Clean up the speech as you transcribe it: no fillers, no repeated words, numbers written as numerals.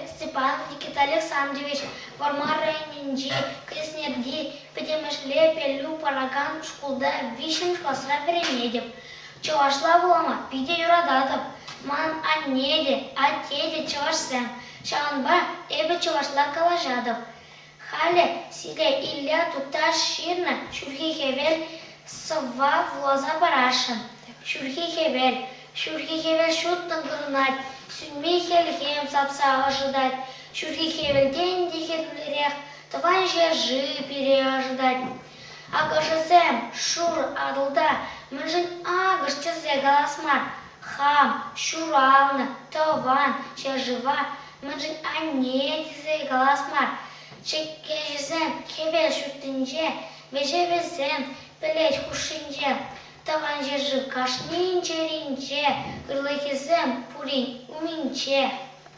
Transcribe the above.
Степанов Никита Александрович, Вармаренинджи, Креснерди, Педемешле, Пелю, Параган, Шкулда, Вишен, Шкосра, Перемедев. Чавашла булама, Пиде Юрадатов, Ман Аннеде, Атеде, Чавашсем, Шанба, Эбе Чавашла Калажадов. Хале, Силе, Илья, Тута, Ширна, Шурхи Хевель, Сова, Влоза, Барашин. Шурхи Хевель, шутно гнать, Сюнми Хельхем, Сапса ожидать, Шурхи Хевель, день дихетлерех, Товарища жи переожидать. Агашесем, Шур, Адылда, Мыжын агаш чазе галасмар, Хам, Шурална, Тован, Чажива, Мыжын анне дизе галасмар, Чекежесем, Хевель шутынже, Вежевесем, Пелеч хушинже, Таван жержи кашнинче ринче, Кырлыхесем, Пурин уминче.